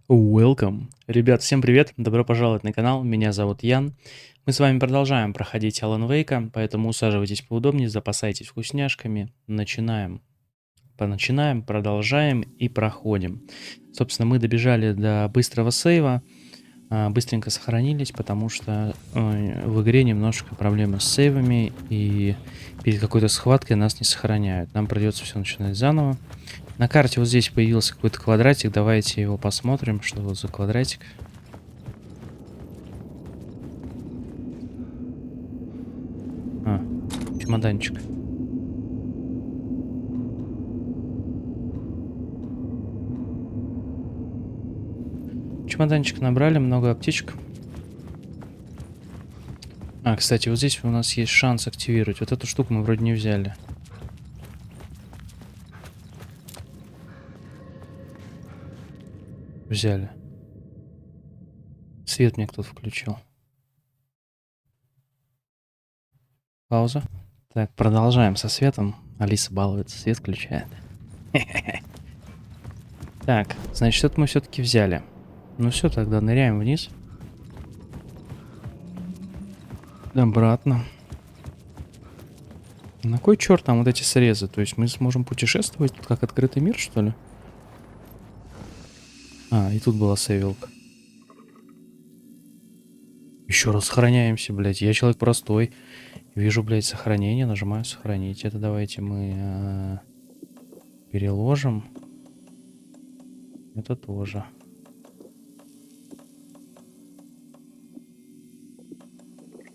Welcome! Ребят, всем привет! Добро пожаловать на канал, меня зовут Ян. Мы с вами продолжаем проходить Alan Wake, поэтому усаживайтесь поудобнее, запасайтесь вкусняшками. Начинаем. Продолжаем и проходим. Собственно, мы добежали до быстрого сейва, быстренько сохранились, потому что в игре немножко проблемы с сейвами, и перед какой-то схваткой нас не сохраняют. Нам придется все начинать заново. На карте вот здесь появился какой-то квадратик. Давайте его посмотрим, что вот за квадратик. Чемоданчик. Чемоданчик набрали, много аптечек. Кстати, вот здесь у нас есть шанс активировать. Вот эту штуку мы вроде не взяли. Взяли. Свет мне кто-то включил. Пауза. Так, продолжаем со светом. Алиса балуется, свет включает. Так, значит, это мы все-таки взяли. Ну все, тогда ныряем вниз. Обратно. На кой черт там вот эти срезы? То есть мы сможем путешествовать тут как открытый мир, что ли? И тут была сейвилка. Еще раз сохраняемся, блядь. Я человек простой. Вижу, блядь, сохранение, нажимаю сохранить. Это давайте мы переложим. Это тоже.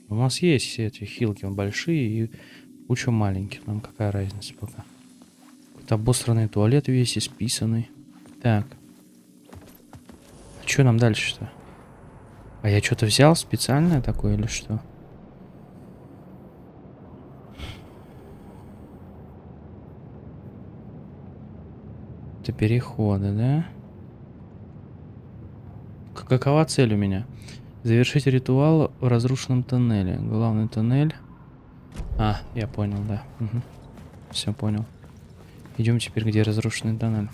У нас есть все эти хилки большие и куча маленьких. Нам какая разница пока. Какой-то обосранный туалет весь исписанный. Так. А что нам дальше-то? А я что-то взял специальное такое или что? Это переходы, да? Какова цель у меня? Завершить ритуал в разрушенном тоннеле. Главный тоннель. Я понял, да. Угу. Все понял. Идем теперь, где разрушенный тоннель.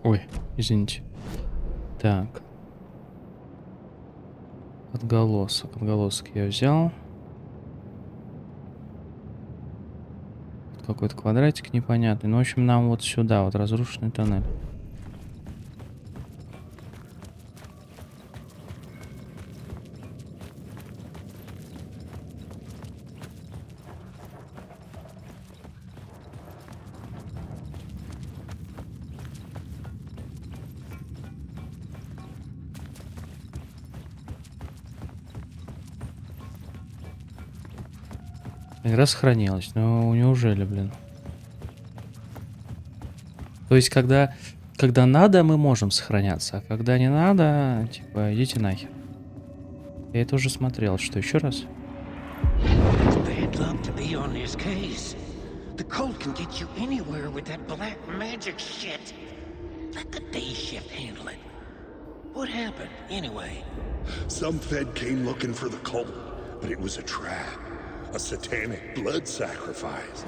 Ой, извините. Так. Отголосок я взял. Какой-то квадратик непонятный. Ну, в общем, нам вот сюда, вот разрушенный тоннель. Игра сохранилась. Ну, неужели, блин? То есть, когда надо, мы можем сохраняться, а когда не надо, типа, идите нахер. Я это уже смотрел. Что, еще раз? What happened, anyway? Some Fed came looking for the cult, but it was a trap. A satanic blood sacrifice.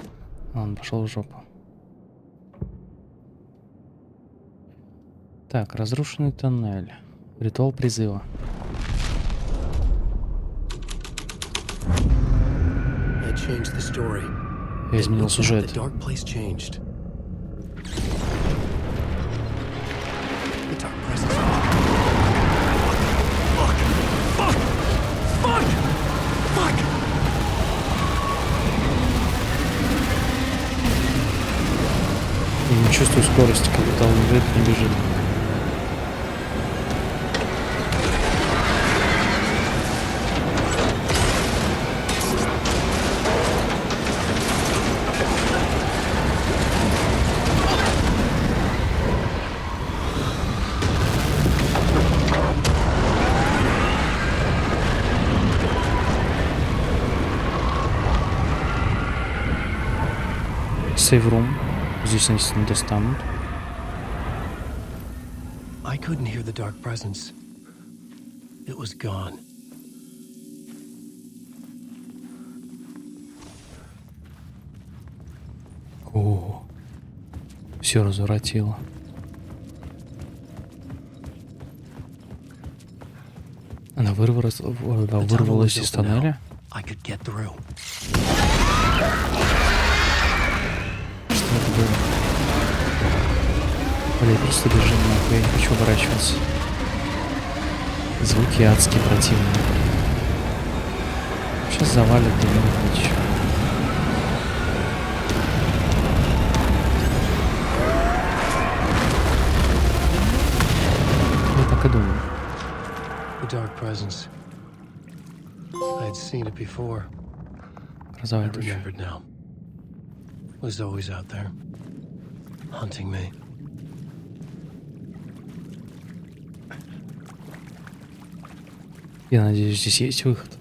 Он пошел в жопу. Так, разрушенный тоннель. Ритуал призыва. Я изменил сюжет. Я не чувствую скорости, как будто он не бежит. Сейврум. Здесь они не достанут. I couldn't hear the dark presence. It was gone. О, все разворотило. Она вырвалась из тоннеля. I could get through. Что это было? Бля, просто бежим нахуй, я не хочу оборачиваться. Звуки адские противные. Сейчас завалит где-нибудь еще. Я так и думаю. The dark presence. I had seen it before. I Розовая туча. remembered now. It was always out there, hunting me. Я надеюсь, здесь есть выход.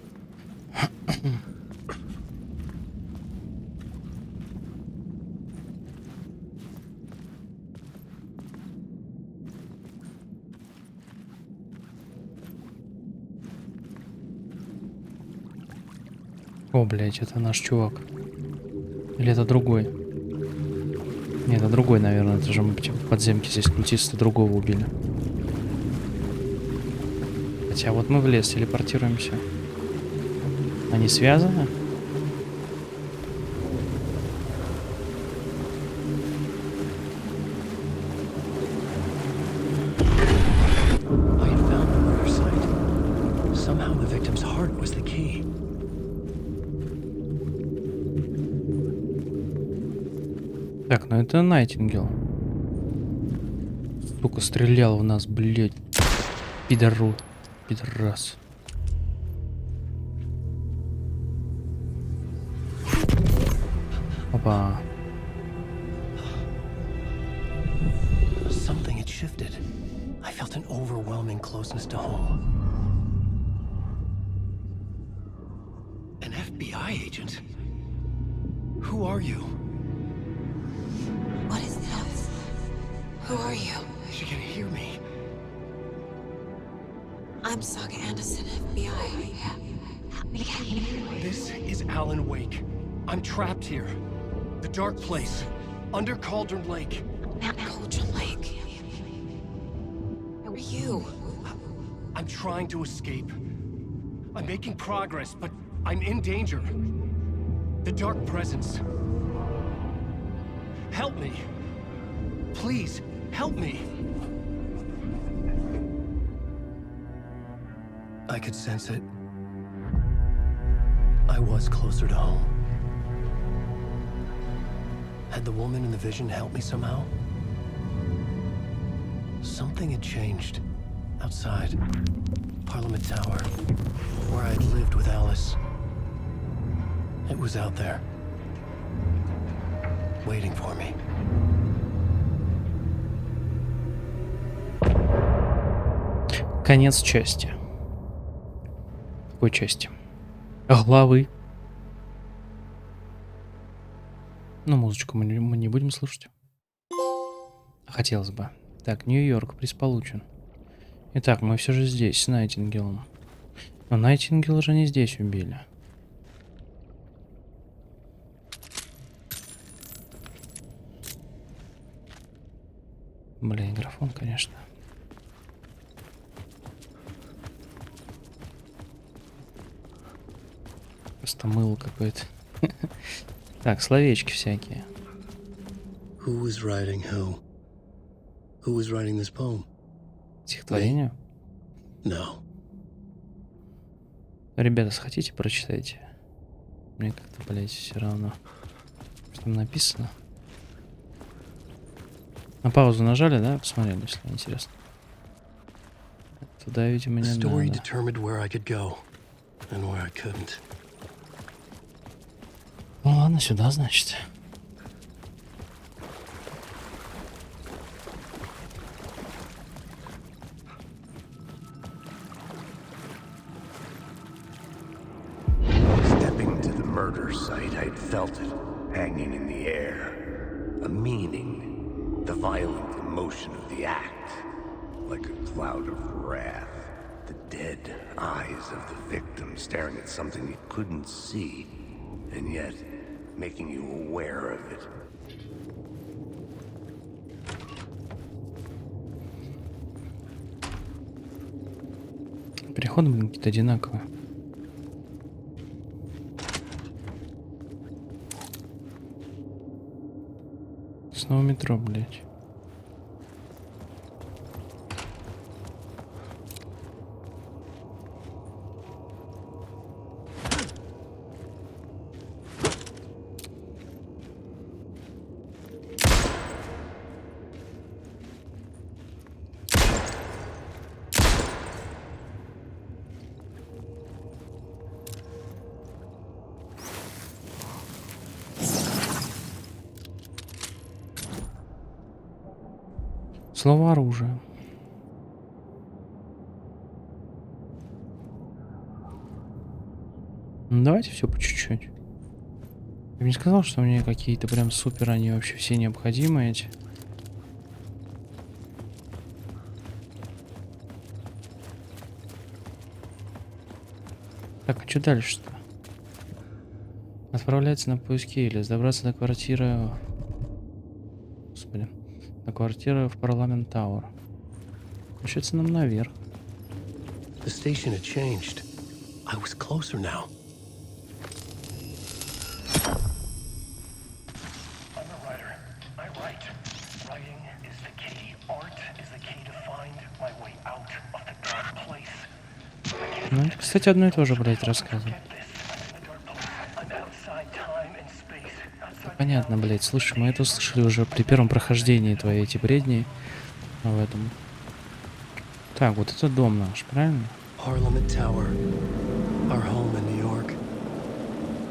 О, блядь, это наш чувак. Или это другой? Нет, это другой, наверное. Это же мы типа, в подземке здесь культисты другого убили. Хотя вот мы в лес телепортируемся. Они связаны? I had found the murder site. Somehow the victim's heart was the key. Так, ну это Найтингел. Сука, стрелял в нас, блядь. Пидору. Пидорас. Опа. Something had shifted. I felt an overwhelming closeness to home. An FBI agent? Who are you? What is this? Who are you? She can hear me. I'm Saga Anderson, FBI. This is Alan Wake. I'm trapped here. The dark place. Under Cauldron Lake. Cauldron Lake. Who are you? I'm trying to escape. I'm making progress, but I'm in danger. The dark presence. Help me. Please, help me. I could sense it. I was closer to home. Had the woman in the vision helped me somehow? Something had changed. Outside. Parliament Tower. Where I'd lived with Alice. It was out there. Waiting for me. Конец части. Какой части? Главы. Ну, музычку мы не будем слушать. Хотелось бы. Так, Нью-Йорк, приз получен. Итак, мы все же здесь, с Найтингелом. Но Найтингел же не здесь убили. Блин, графон, конечно. Просто мыло какое-то. Так, словечки всякие. Who was writing who? Who was writing this poem? Стихотворение? No. Ребята, хотите, прочитайте. Мне как-то, блядь, все равно. Что там написано? На паузу нажали, да? Посмотрели, если интересно. Туда, видимо, не The story надо. determined where I could go and where I couldn't. Ну ладно, сюда, значит. Stepping to the murder site, I'd felt it, hanging in the air. A meaning, the violent emotion of the act, like a cloud of wrath. The dead eyes of the victim staring at something you couldn't see, and yet making you aware of it. походу, блин, какие-то одинаковые. Снова метро, блядь. Слово оружие. Ну, давайте все по чуть-чуть. Я бы не сказал, что мне какие-то прям супер, они вообще все необходимые эти. Так, а что дальше-то? Отправляется на поиски Элис, добраться до квартиры... Господи. На квартиру в парламент Тауэр. Получается, нам наверх. The station had changed. I was closer now. I'm a writer. I write. Writing is the key. Art is the key to find my way out of the dark place. Ну, это, кстати, одно и то же, блядь, рассказывает. Понятно, блядь, слушай, мы это услышали уже при первом прохождении твоей эти бредни в этом. Так, вот это дом наш, правильно? Parliament Tower, our home in New York.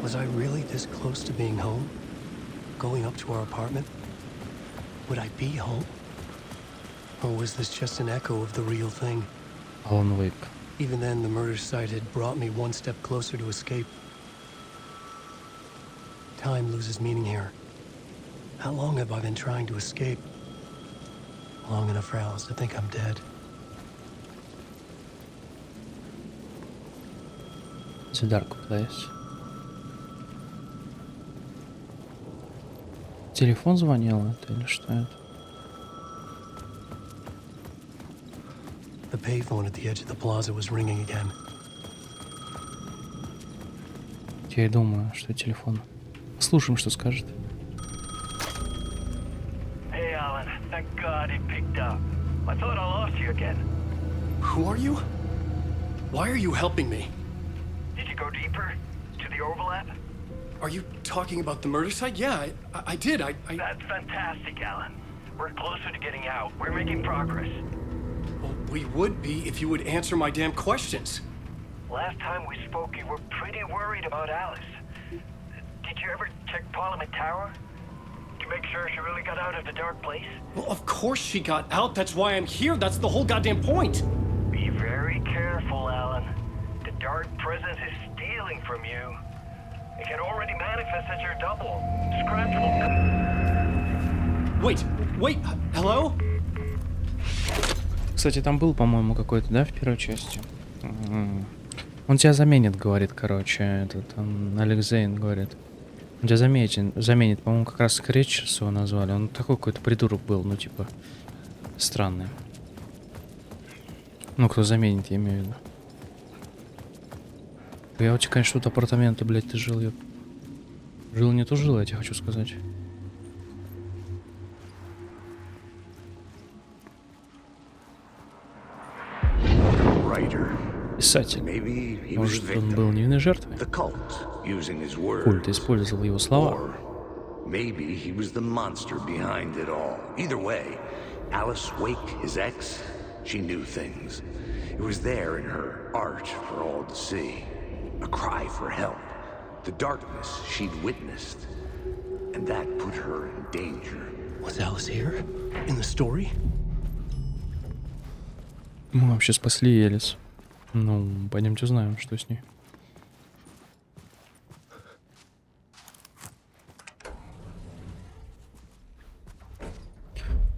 Was I really this close to being home? Going up to our apartment? Would I be home? Or was this just an echo of the real thing? Alan Wake. Even then, the murder site had brought me one step closer to escape. Time loses meaning here. How long have I been trying to escape? Long enough for Alice to think I'm dead. It's a dark place. Телефон звонил это или что это? The payphone at the edge of the plaza was ringing again. Я и думаю, что телефон. Слушаем, что скажет. Hey, Alan. Thank God he picked up. I thought I lost you again. Who are you? Why are you helping me? Did you go deeper? To the overlap? Are you talking about the murder site? Yeah, I did. I... That's fantastic, Alan. We're closer to getting out. We're making progress. Well, we would be if you would answer my damn questions. Last time we spoke, you were pretty worried about Alice. Did you ever check Parliament Tower? To make sure she really got out of the dark place? Well, of course she got out. That's why I'm here. That's the whole goddamn point. Be very careful, Alan. The dark presence is stealing from you. It can already manifest as your double. Scratch will... Wait, hello? Кстати, там был, по-моему, какой-то, да, в первой части? Он тебя заменит, говорит, короче, этот, Алекс Зейн говорит. Он тебя заменит, по-моему, как раз Кречерс его назвали. Он такой какой-то придурок был, ну, типа, странный. Ну, кто заменит, я имею в виду. Я у тебя, конечно, тут апартаменты, блядь, ты жил, я... Жил не то жил, я тебе хочу сказать. Писатель. Может, он был невинной жертвой? Культ использовал его слова. Maybe he was the monster behind it all. Either way, Alice Wake, his ex, she knew things. It was there in her art for all to see. A cry for help. The darkness she'd witnessed. And that put her in danger. Was Alice here? In the story? Мы вообще спасли Элис. Ну, пойдемте узнаем, что с ней.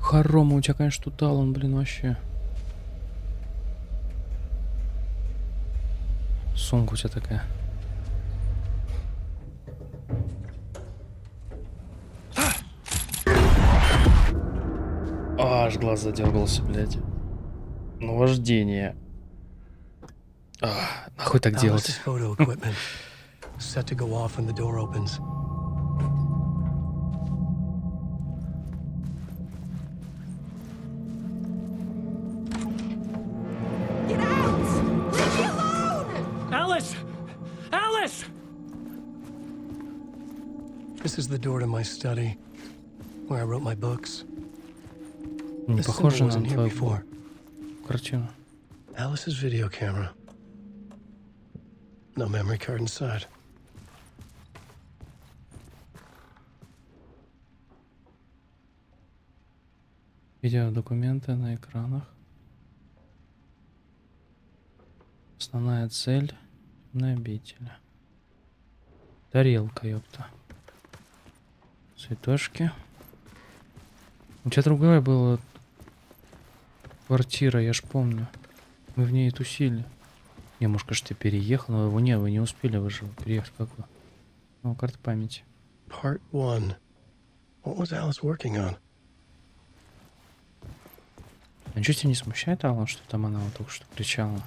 Хорома, у тебя, конечно, тут талон, блин, вообще. Сумка у тебя такая. Аж глаз задергался, блядь. Наваждение. Нахуй так Alice's делать? photo equipment set to go off when the door opens. Get out! Leave me alone! Alice! Alice! This is the door to my study, where I wrote my books. Не This похоже symbol на wasn't here твою before. картину. Alice's video camera. No memory card inside. Видеодокументы на экранах. Основная цель на обители. Тарелка, ёпта. Цветочки. У тебя другая была квартира, я ж помню. Мы в ней тусили. Не, может, конечно, ты переехал, но вы не успели, вы же переехать как вы. Ну, карта памяти. Part 1. What was Alice working on? А ничего тебя не смущает, Алла, что там она вот только что кричала?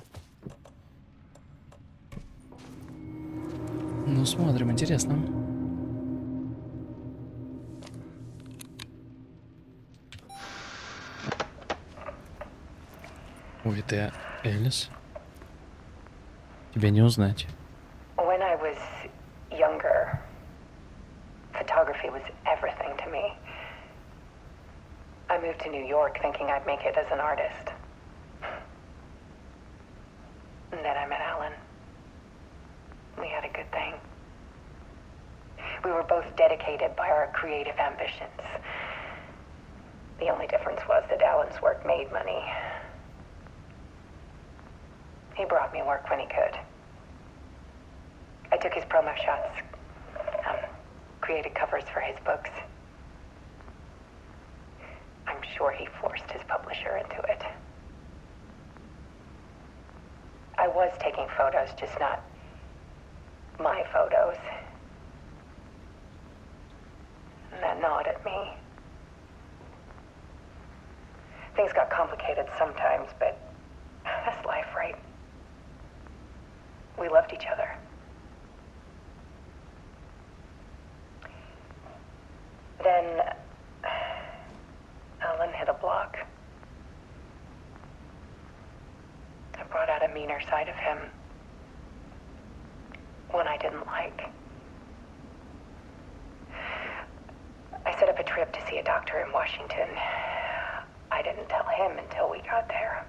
Ну, смотрим, интересно. Ой, ты Элис? Тебя не узнать. When I was younger, photography was everything to me. I moved to New York thinking I'd make it as an artist. And then I met Alan. We had a good thing. We were both dedicated by our creative ambitions. The only difference was that Alan's work made money. He brought me work when he could. I took his promo shots, created covers for his books. I'm sure he forced his publisher into it. I was taking photos, just not my photos. And that gnawed at me. Things got complicated sometimes, but that's life, right? We loved each other. Then Alan hit a block. I brought out a meaner side of him. One I didn't like. I set up a trip to see a doctor in Washington. I didn't tell him until we got there.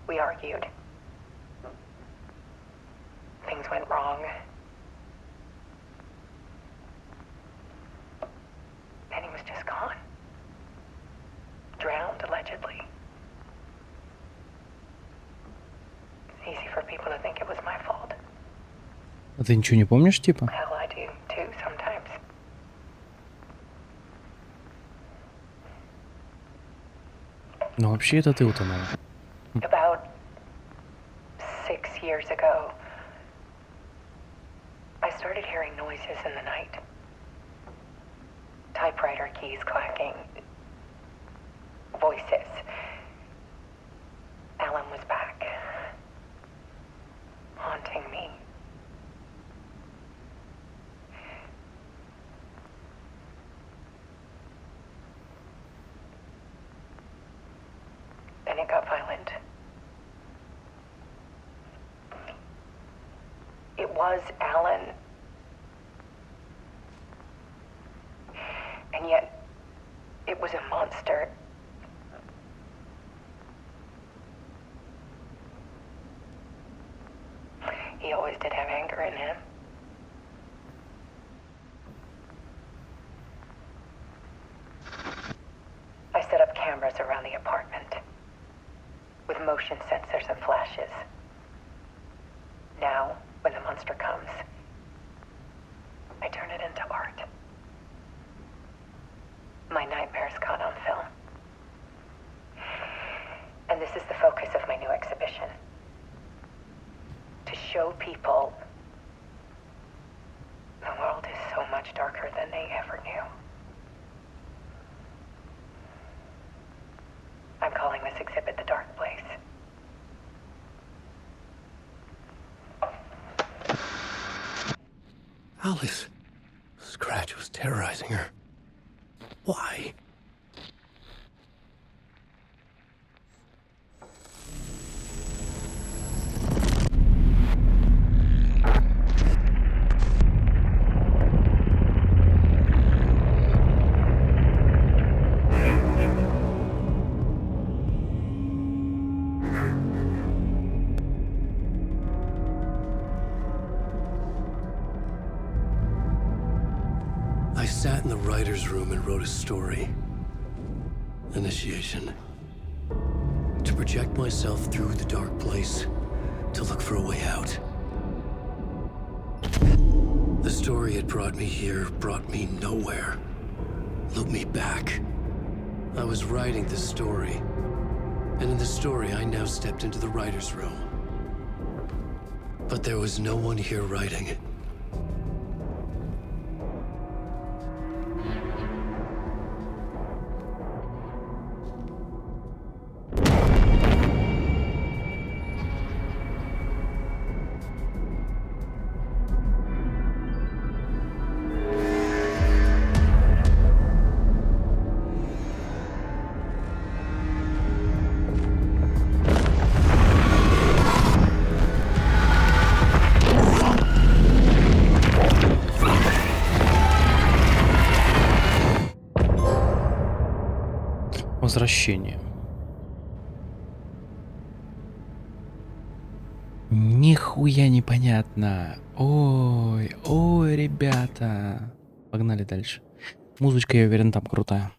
We argued. Things went wrong. And he was just gone. Drowned, allegedly. It's easy for people to think it was my fault. А ты ничего не помнишь, типа? Hell, I do, too, sometimes. Ну, вообще, это ты утонула. About 6 years ago, I started hearing noises in the night. Typewriter keys clacking. Voices. Alan was back. Haunting me. Then it got violent. It was Alan. And yet, it was a monster. He always did have anger in him. I set up cameras around the apartment with motion sensors and flashes. Now, when the monster comes, I turn it into art. My nightmares caught on film. And this is the focus of my new exhibition. To show people the world is so much darker than they ever knew. I'm calling this exhibit The Dark Place. Alice. Scratch was terrorizing her. Why? I sat in the writer's room and wrote a story. Initiation. To project myself through the dark place, to look for a way out. The story had brought me here, brought me nowhere. Looked me back. I was writing the story. And in the story, I now stepped into the writer's room. But there was no one here writing it. Возвращение. Нихуя непонятно. Ой, ой, ребята. Погнали дальше. Музычка, я уверен, там крутая.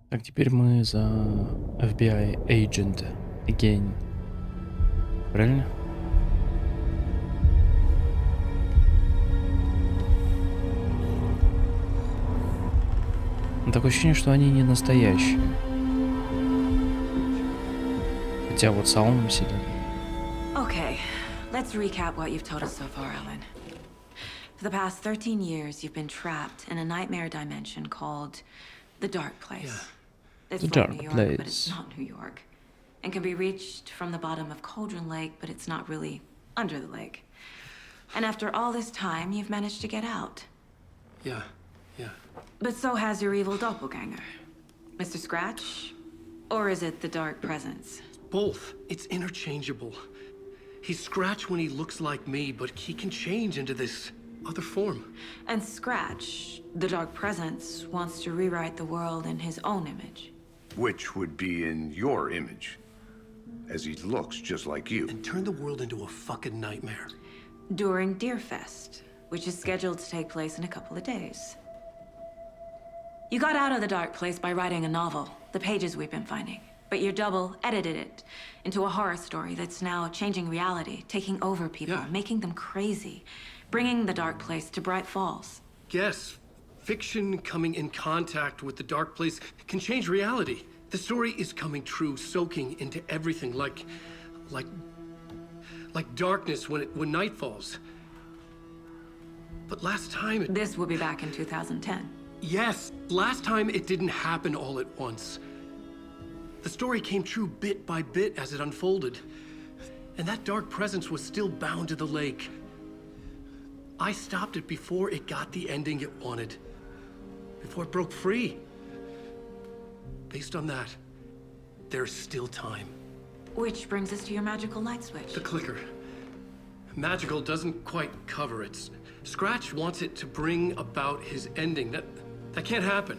Так, теперь мы за FBI Agent Again. Правильно? Такое ощущение, что они не настоящие. Хотя вот салоном сидят. Okay, let's recap what you've told us so far, Ellen. For the past 13 years, you've been trapped in a nightmare dimension called the Dark Place. Yeah. It's The like Dark New York, Place. but it's not New York. And can be reached from the bottom of Cauldron Lake, but it's not really under the lake. And after all this time, you've managed to get out. Yeah. But so has your evil doppelganger. Mr. Scratch? Or is it the Dark Presence? Both. It's interchangeable. He's Scratch when he looks like me, but he can change into this other form. And Scratch, the Dark Presence, wants to rewrite the world in his own image. Which would be in your image, as he looks just like you. And turn the world into a fucking nightmare. During Deerfest, which is scheduled to take place in a couple of days. You got out of the Dark Place by writing a novel, the pages we've been finding. But your double edited it into a horror story that's now changing reality, taking over people, Yeah. making them crazy, bringing the Dark Place to Bright Falls. Yes, fiction coming in contact with the dark place can change reality. The story is coming true, soaking into everything like darkness when night falls. But last time This will be back in 2010. Yes, last time it didn't happen all at once. The story came true bit by bit as it unfolded. And that dark presence was still bound to the lake. I stopped it before it got the ending it wanted. Before it broke free. Based on that, there's still time. Which brings us to your magical light switch. The clicker. Magical doesn't quite cover it. Scratch wants it to bring about his ending. That can't happen.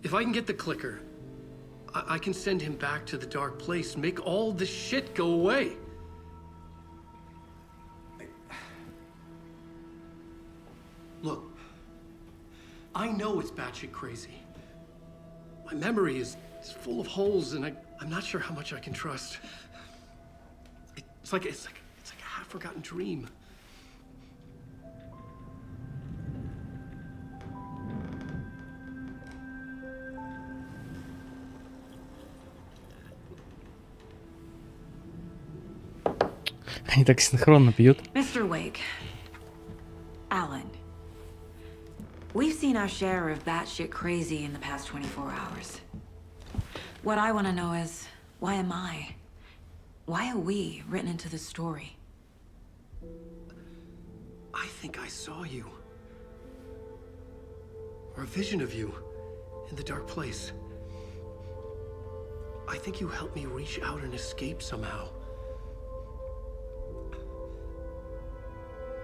If I can get the clicker, I can send him back to the dark place, make all this shit go away. Look, I know it's batshit crazy. My memory is full of holes, and I'm not sure how much I can trust. It's like a half-forgotten dream. Они так синхронно пьют. Mr. Wake. Alan. We've seen our share of batshit crazy in the past 24 hours. What I want to know is, why am I? Why are we written into the story? I think I saw you. Or a vision of you in the dark place. I think you helped me reach out and escape somehow.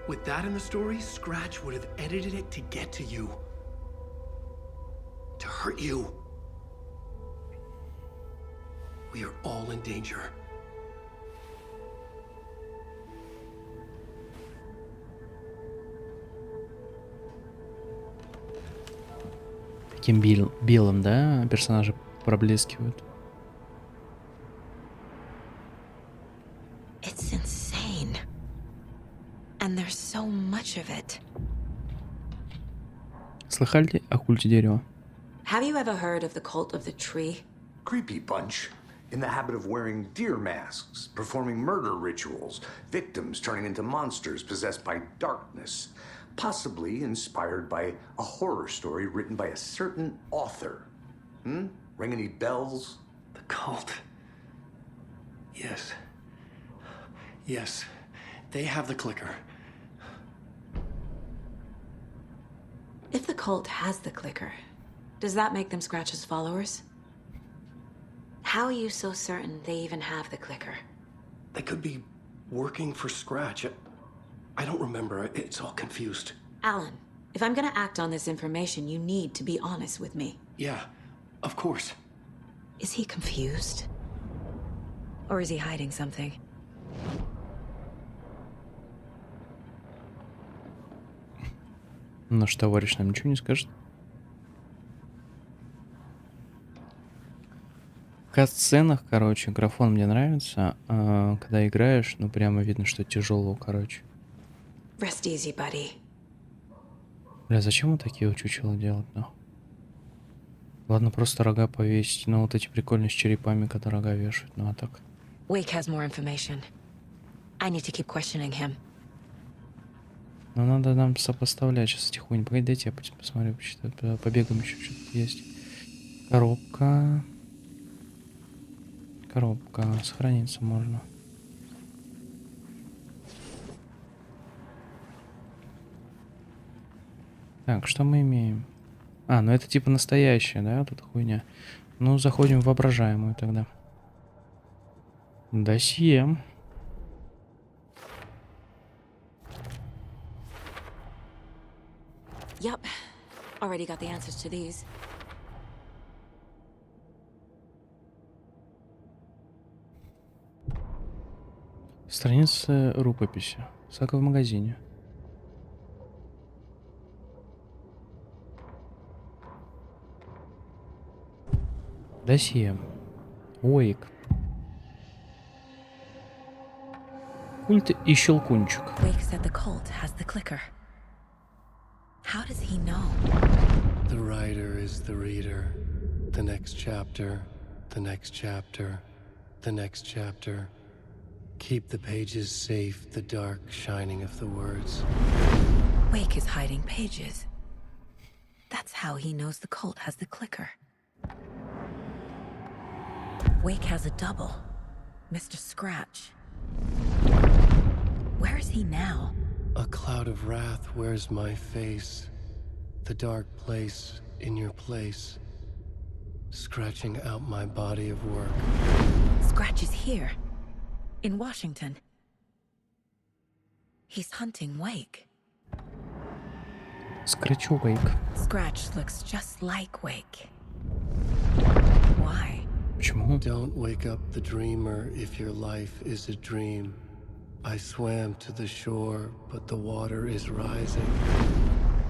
With that in the story, Scratch would have edited it to get to you. To hurt you. We are all in danger. Таким белым, да, персонажи проблескивают. It's insane. And there's so much of it. Слыхали о культе дерева? Have you ever heard of the cult of the tree? Creepy bunch. In the habit of wearing deer masks, performing murder rituals, victims turning into monsters possessed by darkness, possibly inspired by a horror story written by a certain author. Ring any bells? The cult. Yes. Yes. They have the clicker. If the cult has the clicker, does that make them Scratch's followers? How are you so certain they even have the clicker? They could be working for Scratch. I don't remember. It's all confused. Alan, if I'm gonna act on this information, you need to be honest with me. Yeah, of course. Is he confused? Or is he hiding something? Наш товарищ нам ничего не скажет. В кат-сценах, короче, графон мне нравится. Когда играешь, ну прямо видно, что тяжело, короче. Rest easy, buddy. Бля, зачем вот такие чучела делать, ну? Ладно, просто рога повесить. Ну вот эти прикольные с черепами, когда рога вешают. Ну а так. Wake has more information. I need to keep questioning him. Ну надо нам сопоставлять сейчас тихонько. Погоди, дайте я посмотрю, почитаю. Побегаем еще что-то есть. Коробка. Коробка. Сохраниться можно. Так, что мы имеем? А, ну это типа настоящая, да, тут хуйня. Ну, заходим в воображаемую тогда. Досье. Yep. Already got the answers to these. Страница рукописи. Сака в магазине. Досье. Уэйк. Культ и щелкунчик. Wake said the cult has the clicker. How does he know? The writer is the reader. The next chapter, the next chapter, the next chapter. Keep the pages safe, the dark shining of the words. Wake is hiding pages. That's how he knows the cult has the clicker. Wake has a double. Mr. Scratch. Where is he now? A cloud of wrath wears my face. The dark place in your place. Scratching out my body of work. Scratch is here. In Washington. He's hunting Wake. Scratch Wake. Scratch looks just like Wake. Why? Почему? Don't wake up the dreamer if your life is a dream. I swam to the shore, but the water is rising.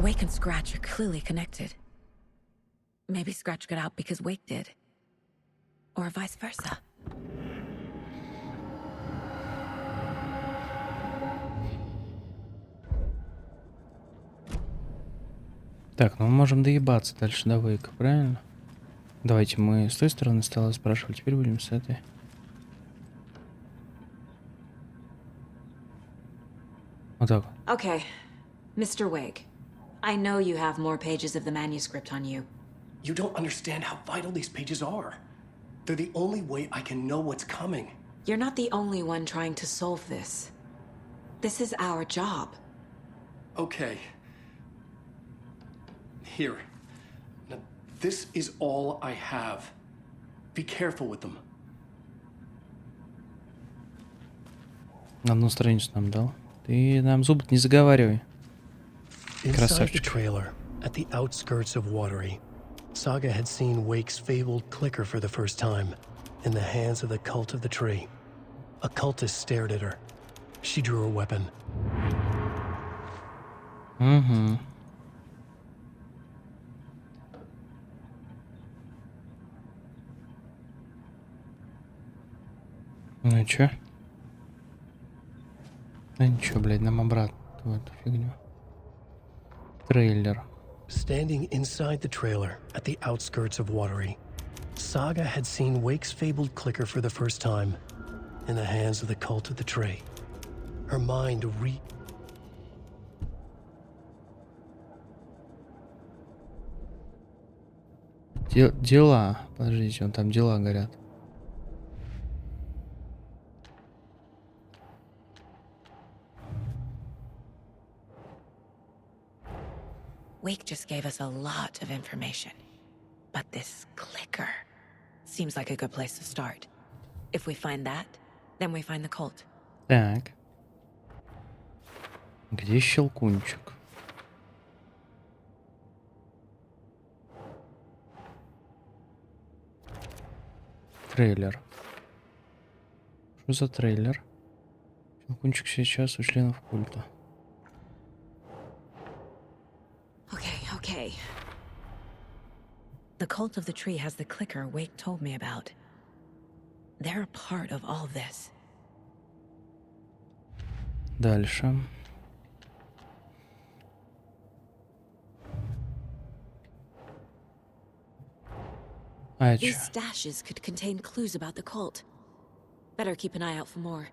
Wake and Scratch are clearly connected. Maybe Scratch got out because Wake did. Or vice versa. Так, ну мы можем доебаться дальше до Вейка, правильно? Давайте мы с той стороны стола спрашивали, теперь будем с этой. Вот так. Okay, Mr. Wake. I know you have more pages of the manuscript on you. You don't understand how vital these pages are. They're the only way I can know what's coming. You're not the only one trying to solve this. This is our job. Okay. Here. Now, this is all I have. Be careful with them. Одну страницу нам дал. Ты нам зубы не заговаривай. Inside the Красавчик. trailer, at the outskirts of Watery, Saga had seen Wake's fabled clicker for the first time, in the hands of the cult of the tree. A cultist stared at her. She drew a weapon. Угу. Ну и чё? Да ничего, блядь, нам обратно в эту фигню. Трейлер. Standing inside the trailer, at the outskirts of Watery, Saga had seen Wake's fabled clicker for the first time, in the hands of the cult of the tree. Her mind Дела. Подождите, вон там дела горят. Wake just gave us a lot of information. But this clicker seems like a good place to start. If we find that, then we find the cult. Так. Где щелкунчик? Трейлер. Что за трейлер? Щелкунчик сейчас у членов культа. Okay. The cult of the tree has the clicker Wake told me about. They're a part of all this. Дальше. А это These чё? stashes could contain clues about the cult. Better keep an eye out for more.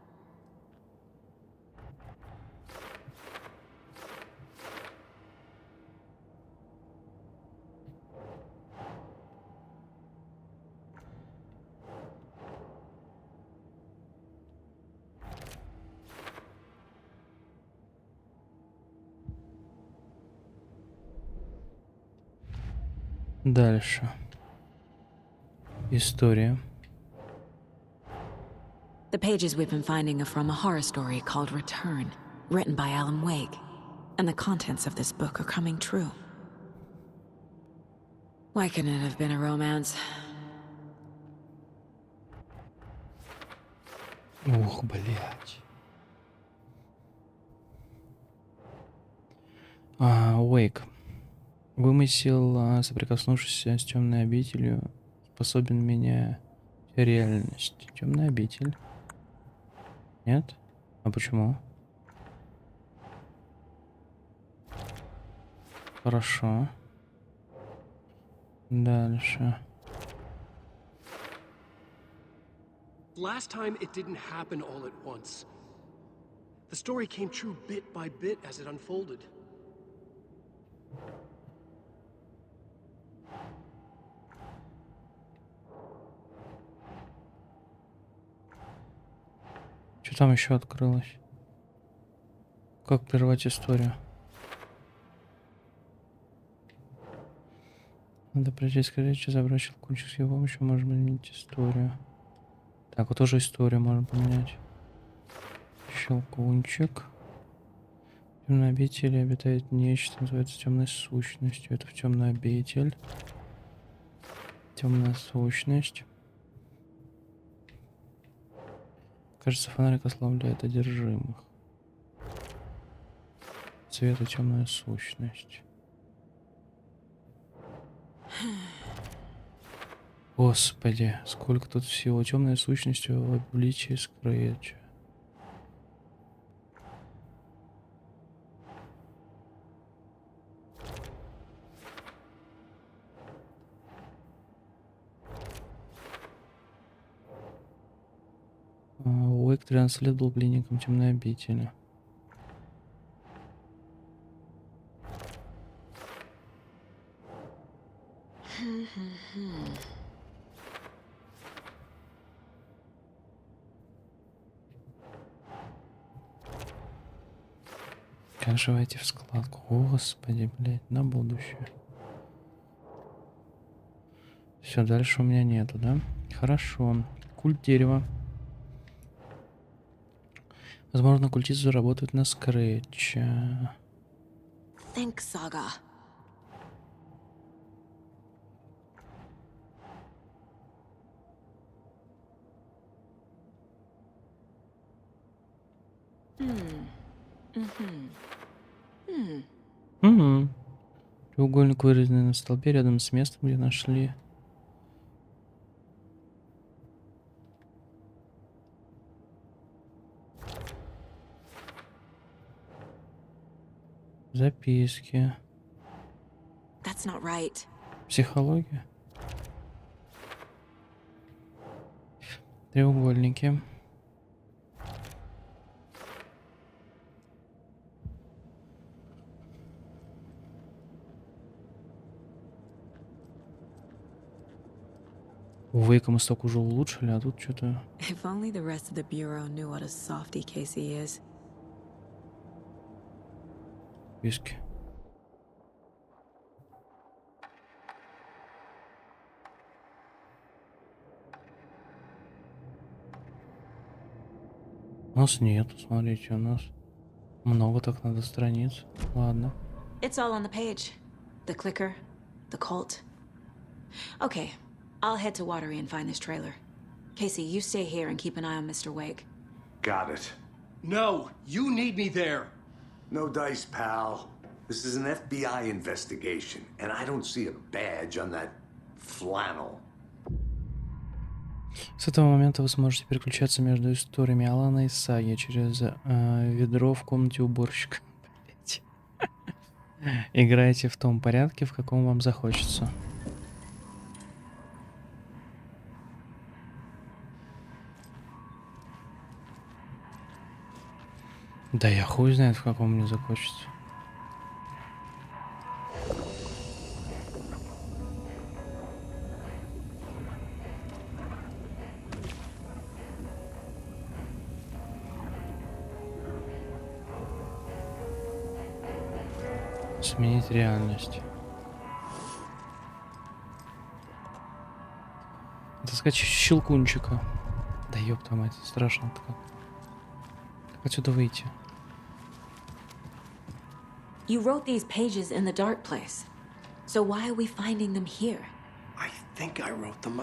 Дальше. История. The pages we've been finding are from a horror story called Return, written by Alan Wake. And the contents of this book are coming true. Why couldn't it have been a romance? Ух, блядь. Уэйк. Вымысел, соприкоснувшись с темной обителью, способен менять реальность. Темная обитель. Нет? А почему? Хорошо. Дальше. Last time, it didn't happen all at once. The story came true bit by bit as it unfolded. Что там еще открылось? Как прервать историю? Надо пройти скорее, что забрать щелкунчик с его помощью, можно изменить историю. Так, вот тоже историю можно поменять. Щелкунчик. В темной обители обитает нечто, называется темной сущностью. Это в темную обитель. Темная сущность. Кажется, фонарик ослабляет одержимых. Цвета темная сущность. Господи, сколько тут всего. Темная сущность в обличии скрытия. Уэйк 13 лет был пленником темной обители. Как же войти в складку? Господи, блядь, на будущее. Все, дальше у меня нету, да? Хорошо. Культ дерева. Возможно, культисты заработают на скретче. Think, Saga. Угу. Треугольник, вырезанный на столбе рядом с местом, где нашли. Записки. That's not right. Психология. Треугольники. У Вейка мы столько уже улучшили, а тут что-то... If only the rest of the Bureau knew what a softy Casey is. Виски. У нас нету, смотрите, у нас много так надо страниц. Ладно. It's all on the page. The clicker, the cult. Okay, I'll head to Watery and find this trailer. Casey, you stay here and keep an eye on Mr. Wake. Got it. No, you need me there. No dice, pal. This is an FBI investigation, and I don't see a badge on that flannel. С этого момента вы сможете переключаться между историями Алана и Саги через ведро в комнате уборщика. Блять. Играйте в том порядке, в каком вам захочется. Да я хуй знает, в каком мне захочется. Сменить реальность. Таскать щелкунчика. Да ёпта мать, страшно-то как. Как отсюда выйти? You wrote these pages in the dark place. So why are we finding them here? I think I wrote them.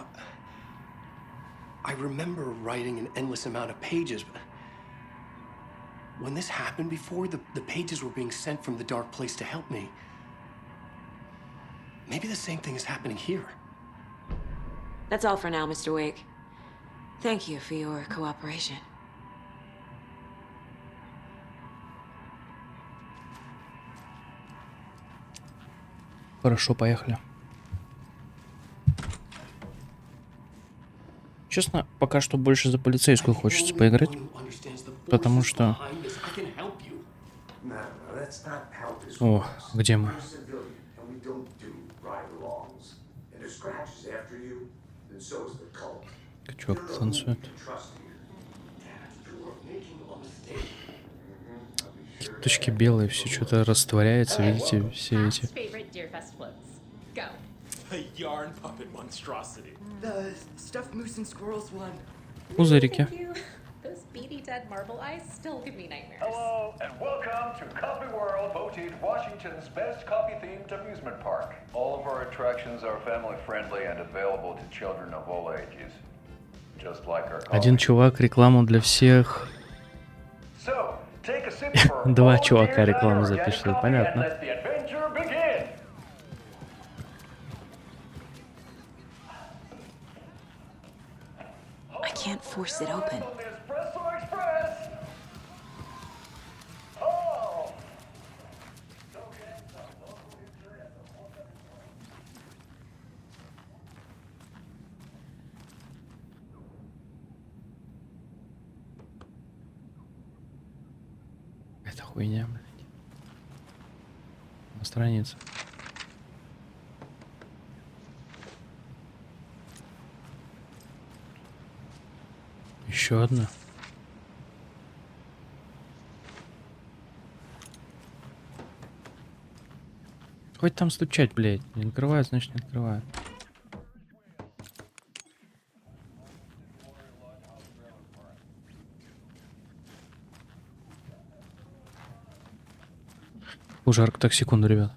I remember writing an endless amount of pages, but when this happened before, the pages were being sent from the dark place to help me. Maybe the same thing is happening here. That's all for now, Mr. Wake. Thank you for your cooperation. Хорошо, поехали. Честно, пока что больше за полицейскую хочется поиграть, потому что... О, где мы? Чувак танцует. Точки белые, все что-то растворяется, видите, все эти... Пузырики. Hello and welcome to Coffee World, voted Washington's best coffee-themed amusement park. All of our attractions are family-friendly and available to children of all ages, just like our Один чувак рекламу для всех. So, take a sip for Два all чувака cheers рекламу and запишут, organic coffee понятно. and let the adventure begin. I can't force it open. Espresso Express. Oh. Это хуйня, блядь. На странице. Еще одна. Хоть там стучать, блядь. Не открывают, значит не открывают. Жарко, так, секунду, ребят.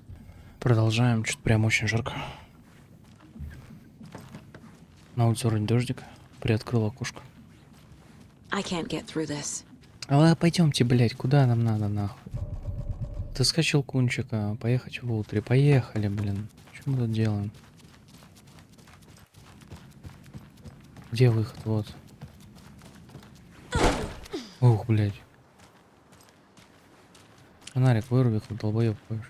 Продолжаем, что-то прям очень жарко. На улице вроде дождик. Приоткрыл окошко. I can't get through this. А пойдемте, блядь, куда нам надо, нахуй? Таскать щелкунчика, поехать в утре. Поехали, блин. Что мы тут делаем? Где выход? Вот. Ух, блядь. Фонарик выруби, как долбоёб будешь.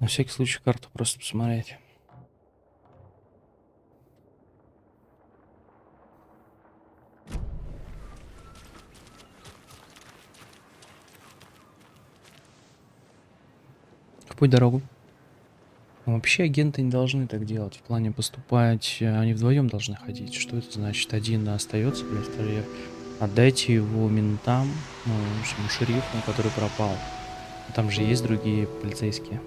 На всякий случай карту просто посмотреть. В путь дорогу. Вообще агенты не должны так делать. В плане поступать, они вдвоем должны ходить. Что это значит? Один остается, блядь, второй. Отдайте его ментам, ну, этому шерифу, который пропал. Там же есть другие полицейские.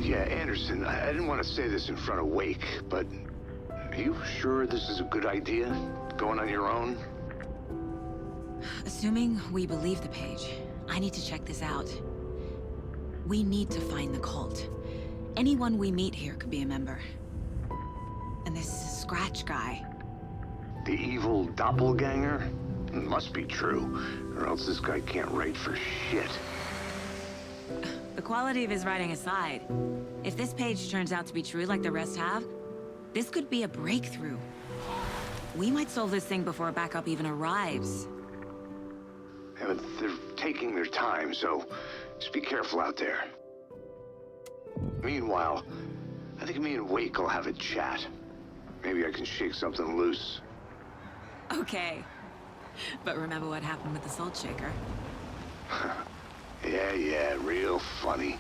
Yeah, Anderson, I didn't want to say this in front of Wake, but are you sure this is a good idea? Going on your own? Assuming we believe the page, I need to check this out. We need to find the cult. Anyone we meet here could be a member. And this Scratch guy. The evil doppelganger? Must be true, or else this guy can't write for shit. The quality of his writing aside, if this page turns out to be true like the rest have, this could be a breakthrough. We might solve this thing before backup even arrives. Yeah, but they're taking their time, so just be careful out there. Meanwhile, I think me and Wake will have a chat. Maybe I can shake something loose. Okay. But remember what happened with the salt shaker? Yeah, real funny.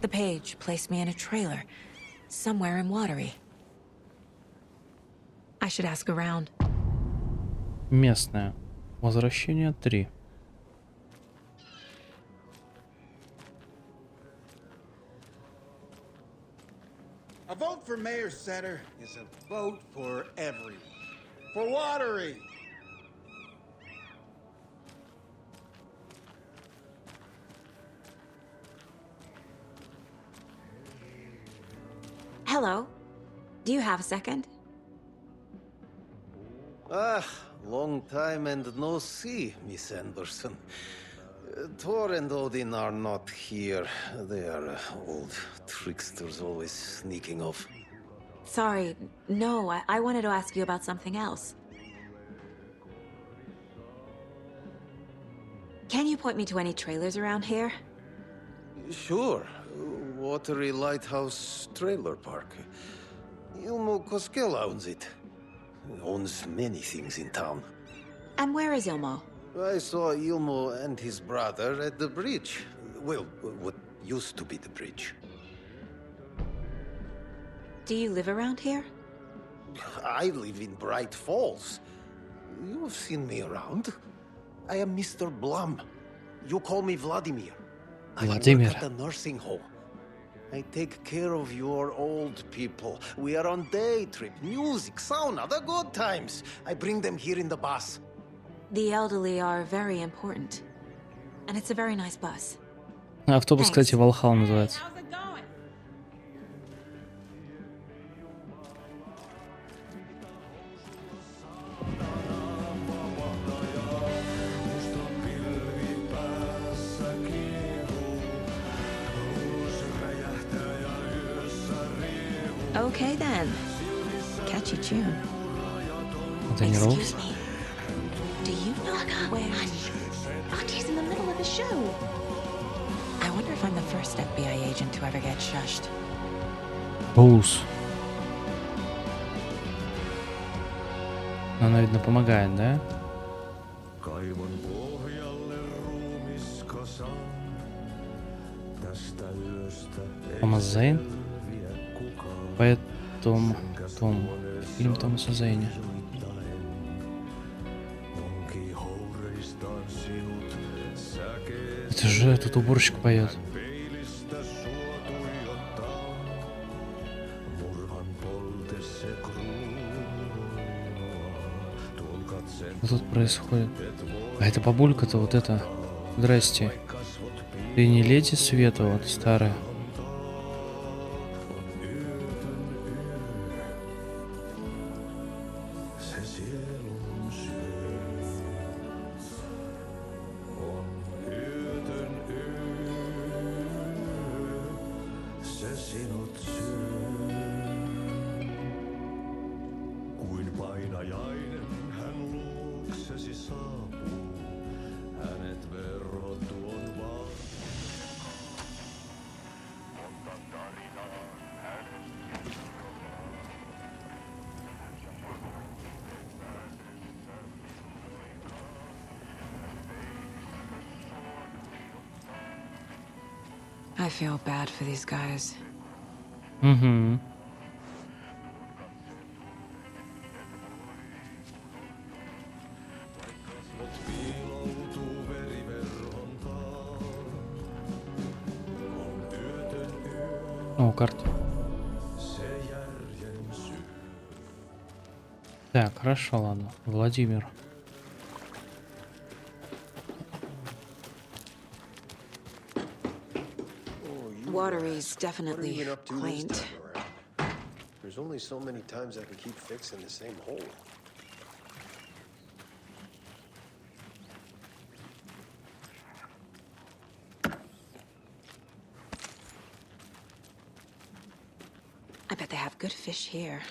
The page placed me in a trailer, somewhere in Watery. I should ask around. Местное. Возвращение 3. A vote for Mayor Setter is a vote for everyone. For Watery! Hello. Do you have a second? Long time and no see, Miss Anderson. Thor and Odin are not here. They are old tricksters always sneaking off. Sorry, no, I wanted to ask you about something else. Can you point me to any trailers around here? Sure. Watery Lighthouse Trailer Park. Ilmo Koskela owns it. Owns many things in town. And where is Ilmo? I saw Ilmo and his brother at the bridge. Well, what used to be the bridge. Do you live around here? I live in Bright Falls. You've seen me around. I am Mr. Blum. You call me Vladimir. Vladimir. I work at the nursing home. I take care of your old people. We are on day trip, music, sauna, the good times. I bring them here in the bus. The elderly are very important. And it's a very nice bus. Автобус, кстати, Валхал называется. How's it going? Okay then. Catchy tune. Это не Роуз? Excuse me. Do you know where... Auntie in the middle of the show. I wonder if I'm the first FBI agent to ever get shushed. Роуз. Она, видно, помогает, да? Kaivon pohjalle ruumiskasan. Томас Зейн. Поэт Том. Фильм Томаса Зейна. Это же тут уборщик поет. Что тут происходит? А это бабулька-то вот это. Здрасте. Ты не леди Света, вот старая. I feel bad for these guys. Угу. О, карта. Так, хорошо, ладно. Владимир. Water is definitely quaint. There's only so many times I can keep fixing the same hole. I bet they have good fish here.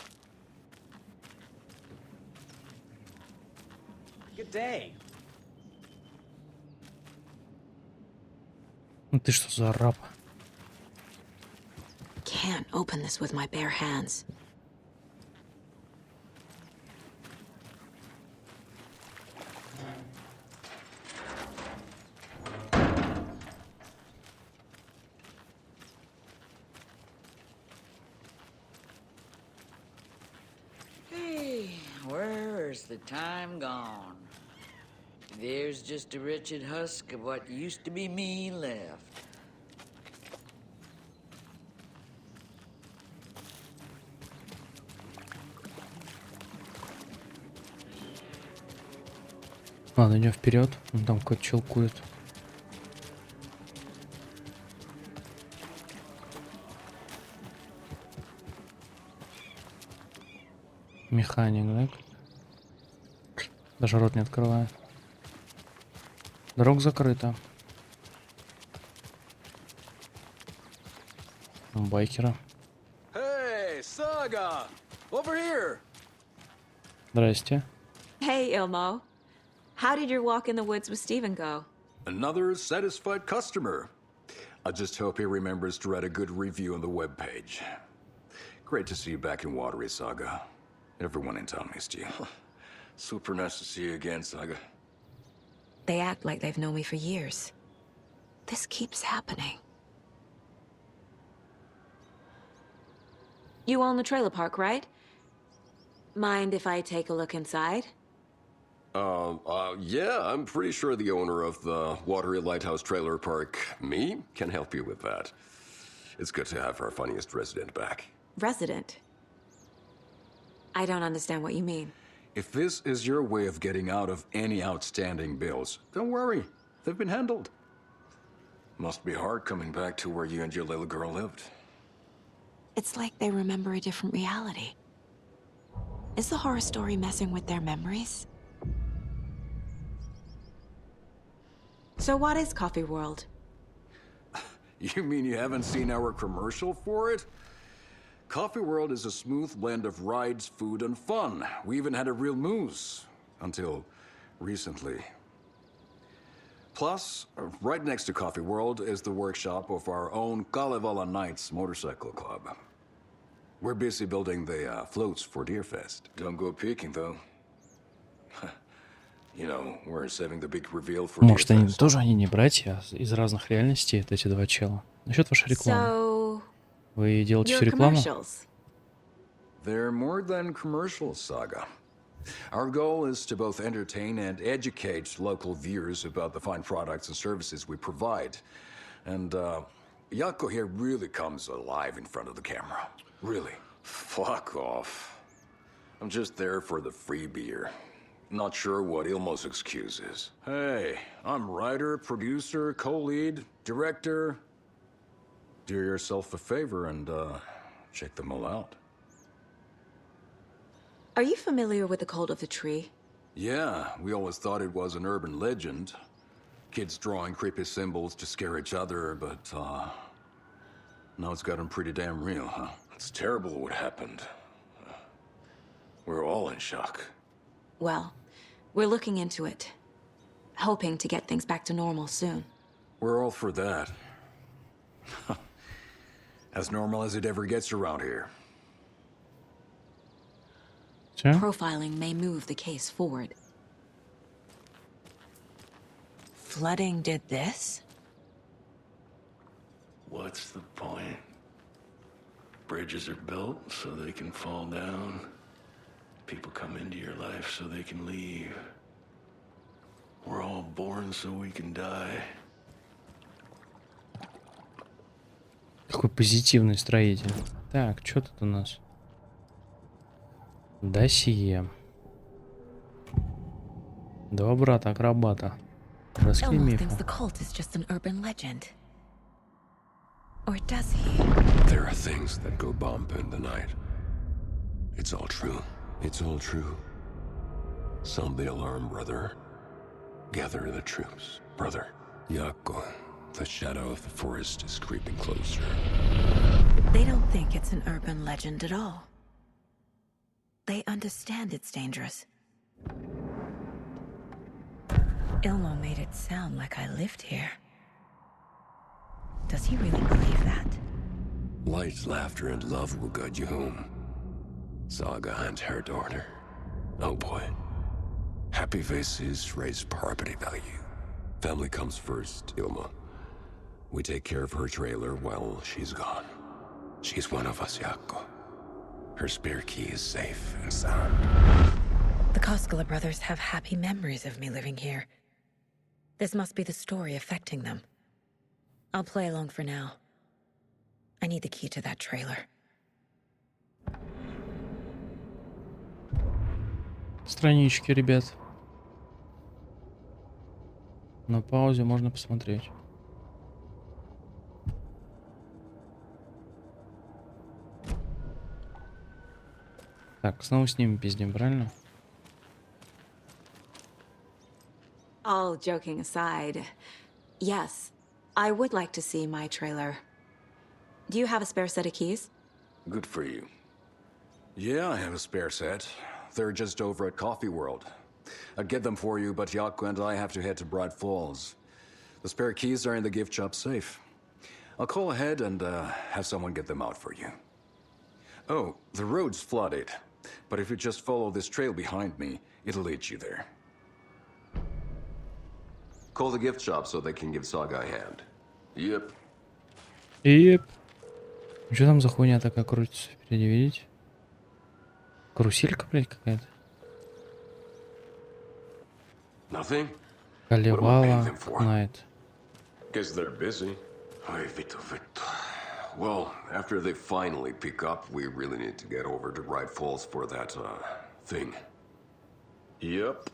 Good day. Ну ты что за раб? Can't open this with my bare hands. Hey, where's the time gone? There's just a wretched husk of what used to be me left. Ладно, идем вперед. Вон там какой-то челкует. Механик, да? Даже рот не открывает. Дорога закрыта. Байкера. Hey, Saga! Over here! Здрасте. Hey, Ilmo. How did your walk in the woods with Steven go? Another satisfied customer. I just hope he remembers to write a good review on the webpage. Great to see you back in Watery, Saga. Everyone in town missed you. Super nice to see you again, Saga. They act like they've known me for years. This keeps happening. You own the trailer park, right? Mind if I take a look inside? Yeah, I'm pretty sure the owner of the Watery Lighthouse Trailer Park, me, can help you with that. It's good to have our funniest resident back. Resident? I don't understand what you mean. If this is your way of getting out of any outstanding bills, don't worry. They've been handled. Must be hard coming back to where you and your little girl lived. It's like they remember a different reality. Is the horror story messing with their memories? So what is Coffee World? You mean you haven't seen our commercial for it? Coffee World is a smooth blend of rides, food, and fun. We even had a real moose. Until recently. Plus, right next to Coffee World is the workshop of our own Kalevala Knights Motorcycle Club. We're busy building the floats for Deerfest. Don't go peeking, though. You know, we're saving the big reveal for Может, они Deerfest. тоже они не братья, а из разных реальностей, это эти два чела. Насчет вашей рекламы. So, Вы делаете Your всю рекламу? commercials. They're more than commercials, Saga. Our goal is to both entertain and educate local viewers about the fine products and services we provide. And, Yako here really comes alive in front of the camera. Really. Fuck off. I'm just there for the free beer. Not sure what Ilmo's excuse is. Hey, I'm writer, producer, co-lead, director. Do yourself a favor and, check them all out. Are you familiar with the cult of the tree? Yeah, we always thought it was an urban legend. Kids drawing creepy symbols to scare each other, but, now it's gotten pretty damn real, huh? It's terrible what happened. We're all in shock. Well, we're looking into it. Hoping to get things back to normal soon. We're all for that. As normal as it ever gets around here. Все? Profiling may move the case forward. Flooding did this? What's the point? Bridges are built so they can fall down. People come into your life so they can leave. We're all born so we can die. Какой позитивный строитель. Так, что тут у нас? Досье. Два брата-акробата. Броски Elmo мифа. thinks the cult is just an urban legend. Or does he? There are things that go bump in the night. It's all true. It's all true. Sound the alarm, brother. Gather the troops, brother. Yako, the shadow of the forest is creeping closer. They don't think it's an urban legend at all. They understand it's dangerous. Ilmo made it sound like I lived here. Does he really believe that? Light, laughter, and love will guide you home. Saga and her daughter. Oh boy. Happy faces raise property value. Family comes first, Ilma. We take care of her trailer while she's gone. She's one of us, Yako. Her spare key is safe and sound. The Koskela brothers have happy memories of me living here. This must be the story affecting them. I'll play along for now. I need the key to that trailer. Странички, ребят. На паузе можно посмотреть. Так, снова с ними пиздим, правильно? All joking aside, yes, I would like to see my trailer. Do you have a spare set of keys? Good for you. Yeah, I have a spare set. They're just over at Coffee World. I'd get them for you, but Yako and I have to head to Bright Falls. The spare keys are in the gift shop safe. I'll call ahead and have someone get them out for you. Oh, the road's flooded, but if you just follow this trail behind me, it'll lead you there. Call the gift shop so they can give Saga a hand. Yep. Еп. Что там за хуйня такая крутится впереди, видите? Каруселька, блядь, какая-то. Nothing? Колевала, Найт. Guess they're busy. Ay, Vito. Well, after they finally pick up, we really need to get over to Bright Falls for that, thing. Yep.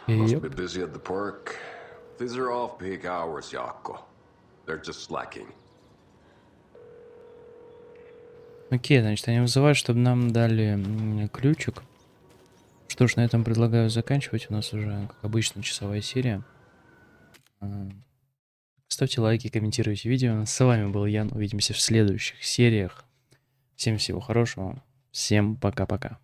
Must be busy at the park. These are off-peak hours, Yako. They're just slacking. Окей, значит, они вызывают, чтобы нам дали ключик. Что ж, на этом предлагаю заканчивать. У нас уже, как обычно, часовая серия. Ставьте лайки, комментируйте видео. С вами был Ян. Увидимся в следующих сериях. Всем всего хорошего. Всем пока-пока.